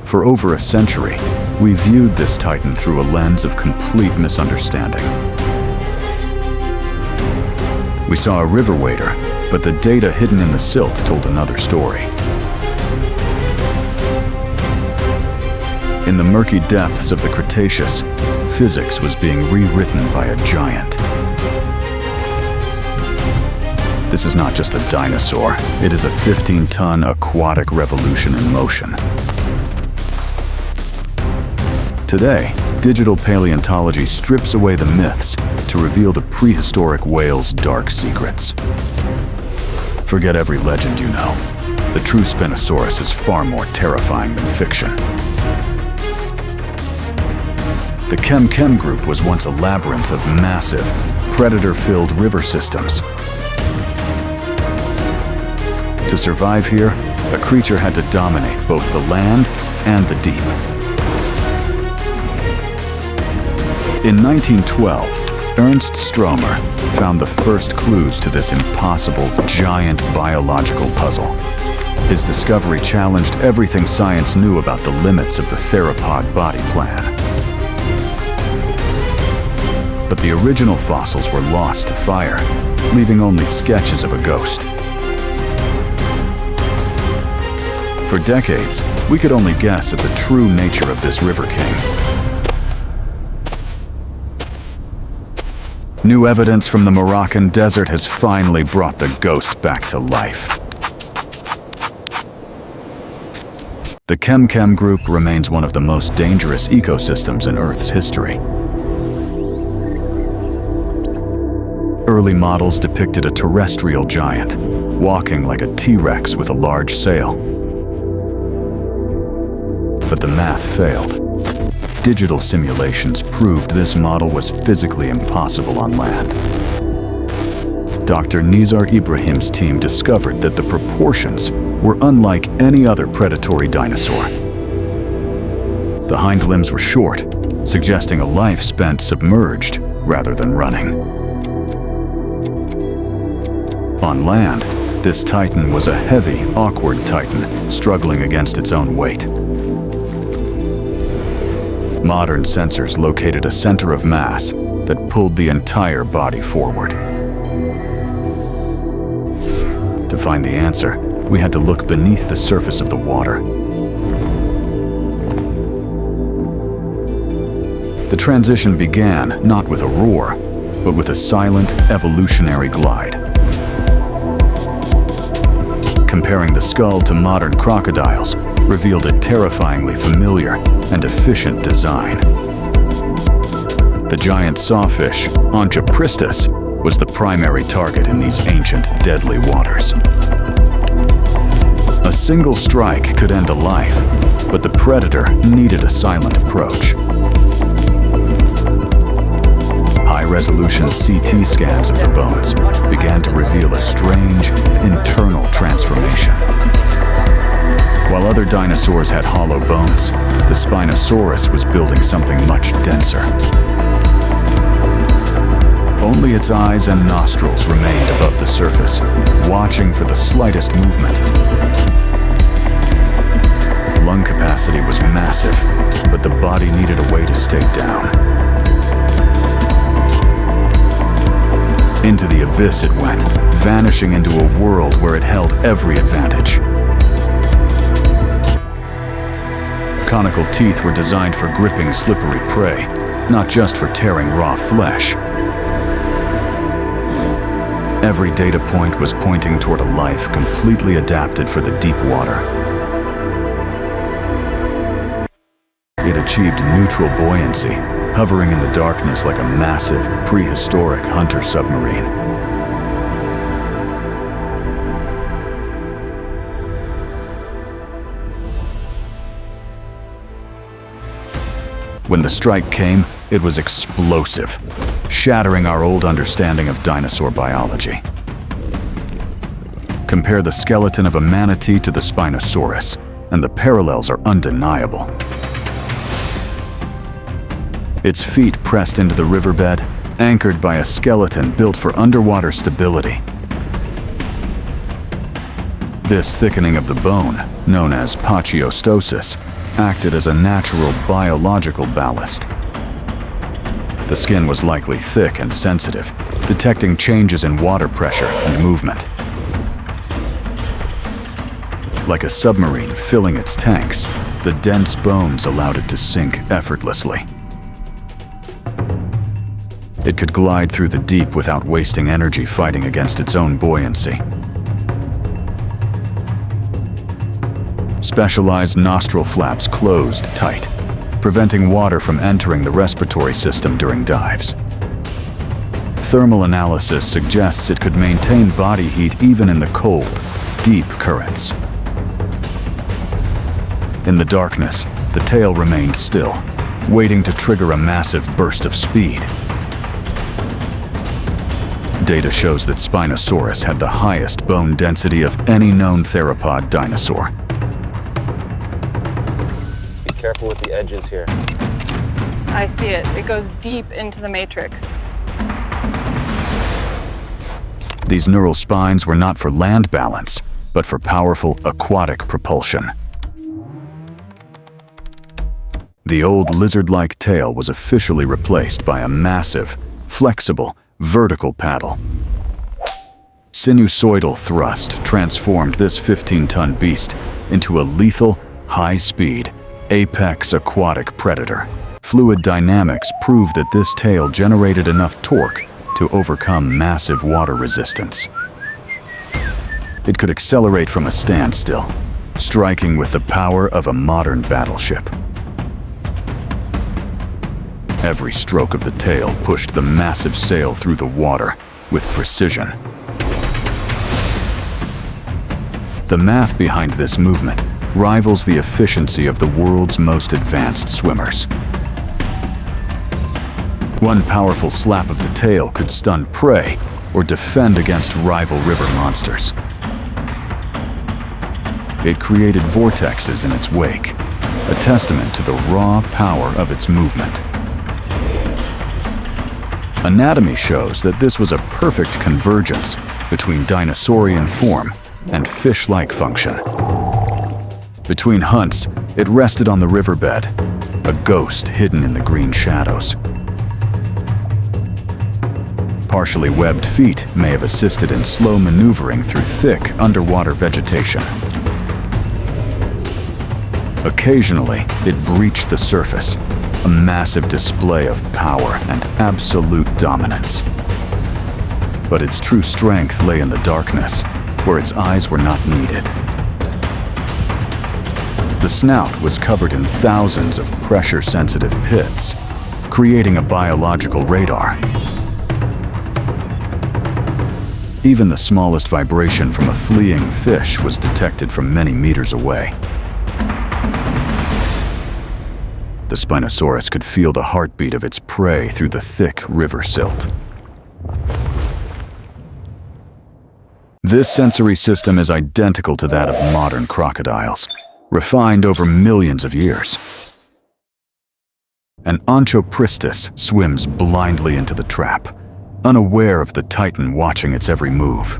For over a century, we viewed this titan through a lens of complete misunderstanding. We saw a river wader, but the data hidden in the silt told another story. In the murky depths of the Cretaceous, physics was being rewritten by a giant. This is not just a dinosaur, it is a 15-ton aquatic revolution in motion. Today, digital paleontology strips away the myths to reveal the prehistoric whale's dark secrets. Forget every legend you know. The true Spinosaurus is far more terrifying than fiction. The Chem group was once a labyrinth of massive, predator-filled river systems. To survive here, a creature had to dominate both the land and the deep. In 1912, Ernst Stromer found the first clues to this impossible, giant biological puzzle. His discovery challenged everything science knew about the limits of the theropod body plan. But the original fossils were lost to fire, leaving only sketches of a ghost. For decades, we could only guess at the true nature of this river king. New evidence from the Moroccan desert has finally brought the ghost back to life. The Chem group remains one of the most dangerous ecosystems in Earth's history. Early models depicted a terrestrial giant, walking like a T-Rex with a large sail. But the math failed. Digital simulations proved this model was physically impossible on land. Dr. Nizar Ibrahim's team discovered that the proportions were unlike any other predatory dinosaur. The hind limbs were short, suggesting a life spent submerged rather than running. On land, this titan was a heavy, awkward titan struggling against its own weight. Modern sensors located a center of mass that pulled the entire body forward. To find the answer, we had to look beneath the surface of the water. The transition began not with a roar, but with a silent, evolutionary glide. Comparing the skull to modern crocodiles revealed a terrifyingly familiar and efficient design. The giant sawfish, Onchopristis, was the primary target in these ancient, deadly waters. A single strike could end a life, but the predator needed a silent approach. High-resolution CT scans of the bones began to reveal a strange, internal transformation. While other dinosaurs had hollow bones, the Spinosaurus was building something much denser. Only its eyes and nostrils remained above the surface, watching for the slightest movement. Lung capacity was massive, but the body needed a way to stay down. Into the abyss it went, vanishing into a world where it held every advantage. Conical teeth were designed for gripping slippery prey, not just for tearing raw flesh. Every data point was pointing toward a life completely adapted for the deep water. It achieved neutral buoyancy, hovering in the darkness like a massive, prehistoric hunter submarine. When the strike came, it was explosive, shattering our old understanding of dinosaur biology. Compare the skeleton of a manatee to the Spinosaurus, and the parallels are undeniable. Its feet pressed into the riverbed, anchored by a skeleton built for underwater stability. This thickening of the bone, known as Pachyostosis, acted as a natural biological ballast. The skin was likely thick and sensitive, detecting changes in water pressure and movement. Like a submarine filling its tanks, the dense bones allowed it to sink effortlessly. It could glide through the deep without wasting energy fighting against its own buoyancy. Specialized nostril flaps closed tight, preventing water from entering the respiratory system during dives. Thermal analysis suggests it could maintain body heat even in the cold, deep currents. In the darkness, the tail remained still, waiting to trigger a massive burst of speed. Data shows that Spinosaurus had the highest bone density of any known theropod dinosaur. Be careful with the edges here. I see it. It goes deep into the matrix. These neural spines were not for land balance, but for powerful aquatic propulsion. The old lizard-like tail was officially replaced by a massive, flexible, vertical paddle. Sinusoidal thrust transformed this 15-ton beast into a lethal, high-speed, apex aquatic predator. Fluid dynamics proved that this tail generated enough torque to overcome massive water resistance. It could accelerate from a standstill, striking with the power of a modern battleship. Every stroke of the tail pushed the massive sail through the water with precision. The math behind this movement rivals the efficiency of the world's most advanced swimmers. One powerful slap of the tail could stun prey or defend against rival river monsters. It created vortexes in its wake, a testament to the raw power of its movement. Anatomy shows that this was a perfect convergence between dinosaurian form and fish-like function. Between hunts, it rested on the riverbed, a ghost hidden in the green shadows. Partially webbed feet may have assisted in slow maneuvering through thick underwater vegetation. Occasionally, it breached the surface, a massive display of power and absolute dominance. But its true strength lay in the darkness, where its eyes were not needed. The snout was covered in thousands of pressure-sensitive pits, creating a biological radar. Even the smallest vibration from a fleeing fish was detected from many meters away. The Spinosaurus could feel the heartbeat of its prey through the thick river silt. This sensory system is identical to that of modern crocodiles, refined over millions of years. An Onchopristis swims blindly into the trap, unaware of the titan watching its every move.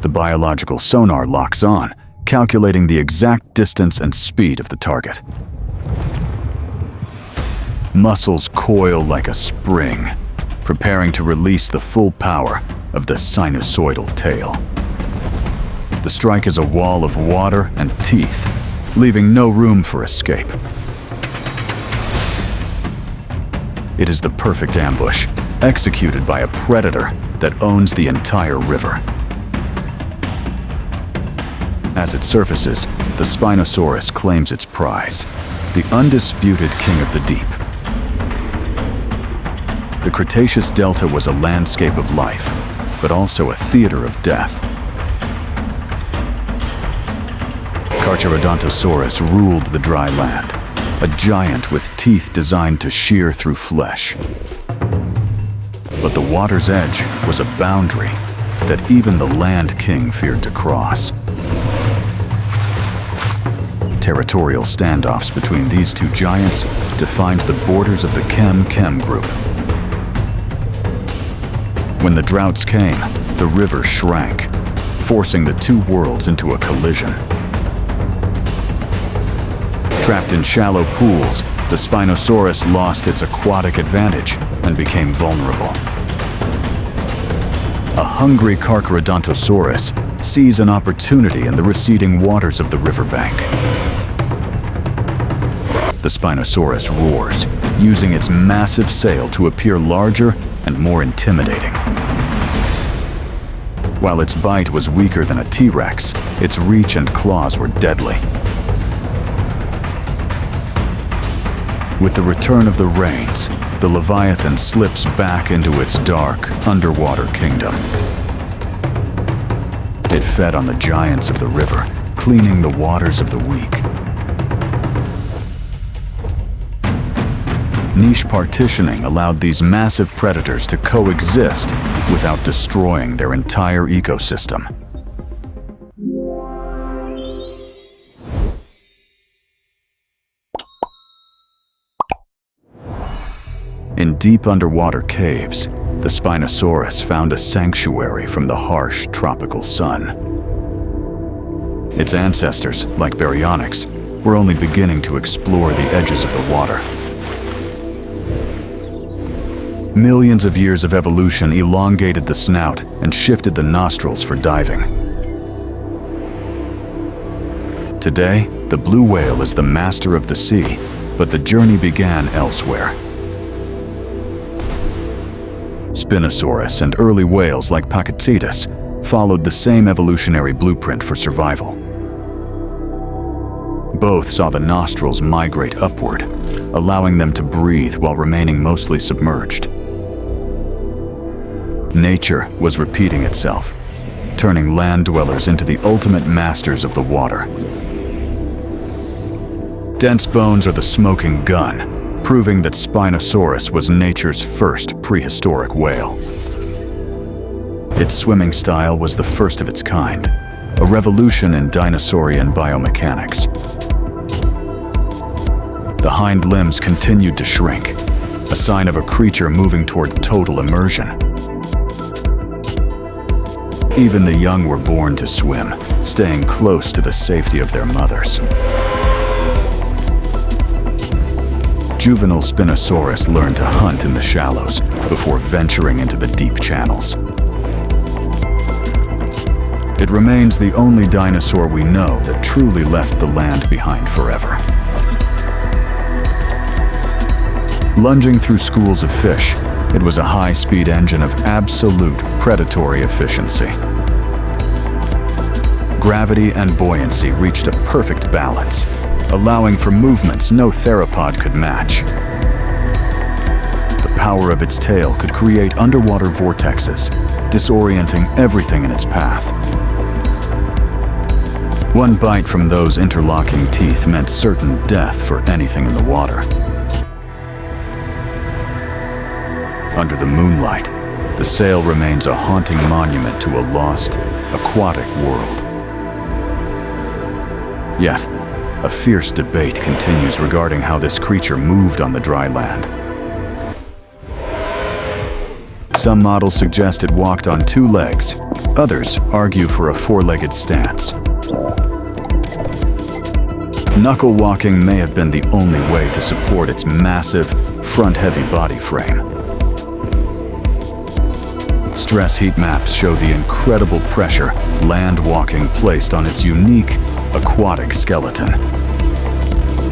The biological sonar locks on, calculating the exact distance and speed of the target. Muscles coil like a spring, preparing to release the full power of the sinusoidal tail. The strike is a wall of water and teeth, leaving no room for escape. It is the perfect ambush, executed by a predator that owns the entire river. As it surfaces, the Spinosaurus claims its prize, the undisputed king of the deep. The Cretaceous Delta was a landscape of life, but also a theater of death. Carcharodontosaurus ruled the dry land, a giant with teeth designed to shear through flesh. But the water's edge was a boundary that even the land king feared to cross. Territorial standoffs between these two giants defined the borders of the Chem-Chem group. When the droughts came, the river shrank, forcing the two worlds into a collision. Trapped in shallow pools, the Spinosaurus lost its aquatic advantage and became vulnerable. A hungry Carcharodontosaurus sees an opportunity in the receding waters of the riverbank. The Spinosaurus roars, using its massive sail to appear larger and more intimidating. While its bite was weaker than a T-Rex, its reach and claws were deadly. With the return of the rains, the Leviathan slips back into its dark, underwater kingdom. It fed on the giants of the river, cleaning the waters of the weak. Niche partitioning allowed these massive predators to coexist without destroying their entire ecosystem. In deep underwater caves, the Spinosaurus found a sanctuary from the harsh tropical sun. Its ancestors, like baryonyx, were only beginning to explore the edges of the water. Millions of years of evolution elongated the snout and shifted the nostrils for diving. Today, the blue whale is the master of the sea, but the journey began elsewhere. Spinosaurus and early whales like Pachyostosis followed the same evolutionary blueprint for survival. Both saw the nostrils migrate upward, allowing them to breathe while remaining mostly submerged. Nature was repeating itself, turning land dwellers into the ultimate masters of the water. Dense bones are the smoking gun, proving that Spinosaurus was nature's first prehistoric whale. Its swimming style was the first of its kind, a revolution in dinosaurian biomechanics. The hind limbs continued to shrink, a sign of a creature moving toward total immersion. Even the young were born to swim, staying close to the safety of their mothers. Juvenile Spinosaurus learned to hunt in the shallows before venturing into the deep channels. It remains the only dinosaur we know that truly left the land behind forever. Lunging through schools of fish, it was a high-speed engine of absolute predatory efficiency. Gravity and buoyancy reached a perfect balance, allowing for movements no theropod could match. The power of its tail could create underwater vortexes, disorienting everything in its path. One bite from those interlocking teeth meant certain death for anything in the water. Under the moonlight, the sail remains a haunting monument to a lost, aquatic world. Yet, a fierce debate continues regarding how this creature moved on the dry land. Some models suggest it walked on two legs. Others argue for a four-legged stance. Knuckle walking may have been the only way to support its massive, front-heavy body frame. Stress heat maps show the incredible pressure land walking placed on its unique, aquatic skeleton.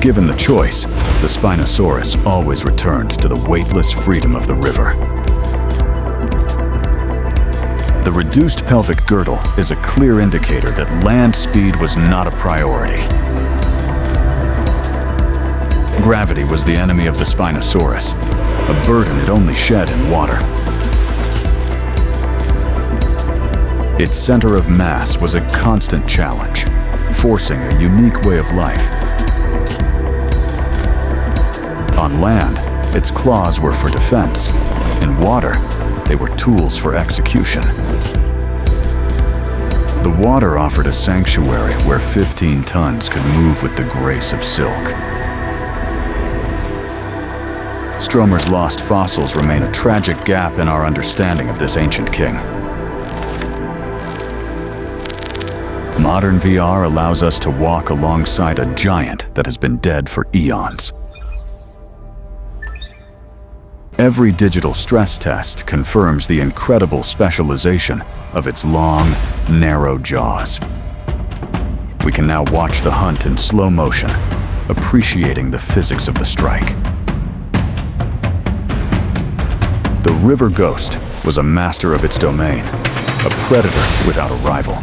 Given the choice, the Spinosaurus always returned to the weightless freedom of the river. The reduced pelvic girdle is a clear indicator that land speed was not a priority. Gravity was the enemy of the Spinosaurus, a burden it only shed in water. Its center of mass was a constant challenge, forcing a unique way of life. On land, its claws were for defense. In water, they were tools for execution. The water offered a sanctuary where 15 tons could move with the grace of silk. Stromer's lost fossils remain a tragic gap in our understanding of this ancient king. Modern VR allows us to walk alongside a giant that has been dead for eons. Every digital stress test confirms the incredible specialization of its long, narrow jaws. We can now watch the hunt in slow motion, appreciating the physics of the strike. The river ghost was a master of its domain, a predator without a rival.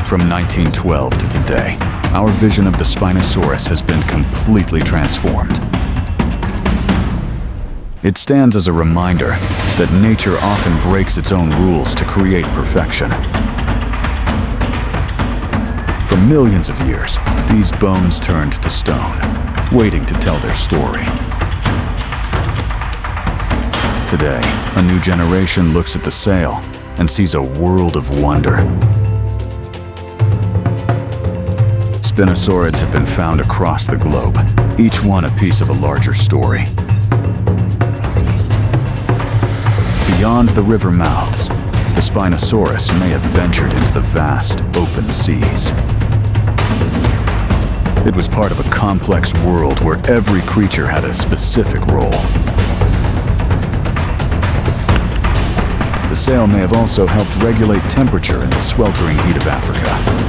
From 1912 to today, our vision of the Spinosaurus has been completely transformed. It stands as a reminder that nature often breaks its own rules to create perfection. For millions of years, these bones turned to stone, waiting to tell their story. Today, a new generation looks at the sail and sees a world of wonder. Spinosaurids have been found across the globe, each one a piece of a larger story. Beyond the river mouths, the Spinosaurus may have ventured into the vast, open seas. It was part of a complex world where every creature had a specific role. The sail may have also helped regulate temperature in the sweltering heat of Africa.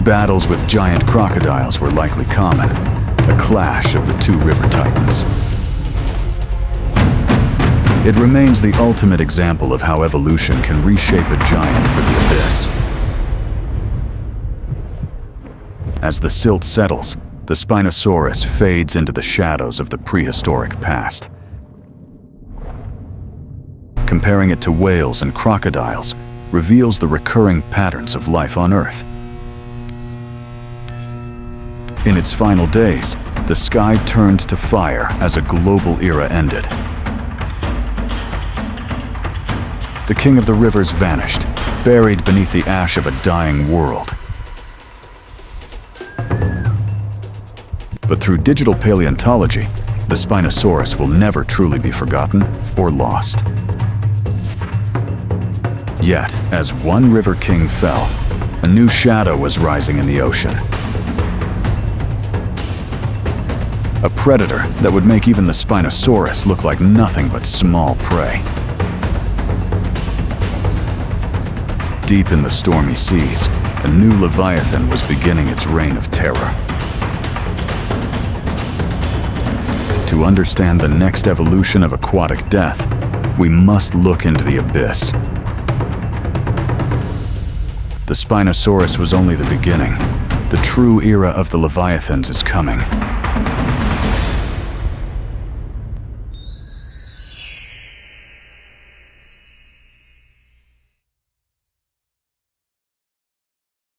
Battles with giant crocodiles were likely common, a clash of the two river titans. It remains the ultimate example of how evolution can reshape a giant for the abyss. As the silt settles, the Spinosaurus fades into the shadows of the prehistoric past. Comparing it to whales and crocodiles reveals the recurring patterns of life on Earth. In its final days, the sky turned to fire as a global era ended. The king of the rivers vanished, buried beneath the ash of a dying world. But through digital paleontology, the Spinosaurus will never truly be forgotten or lost. Yet, as one river king fell, a new shadow was rising in the ocean. A predator that would make even the Spinosaurus look like nothing but small prey. Deep in the stormy seas, a new Leviathan was beginning its reign of terror. To understand the next evolution of aquatic death, we must look into the abyss. The Spinosaurus was only the beginning. The true era of the Leviathans is coming.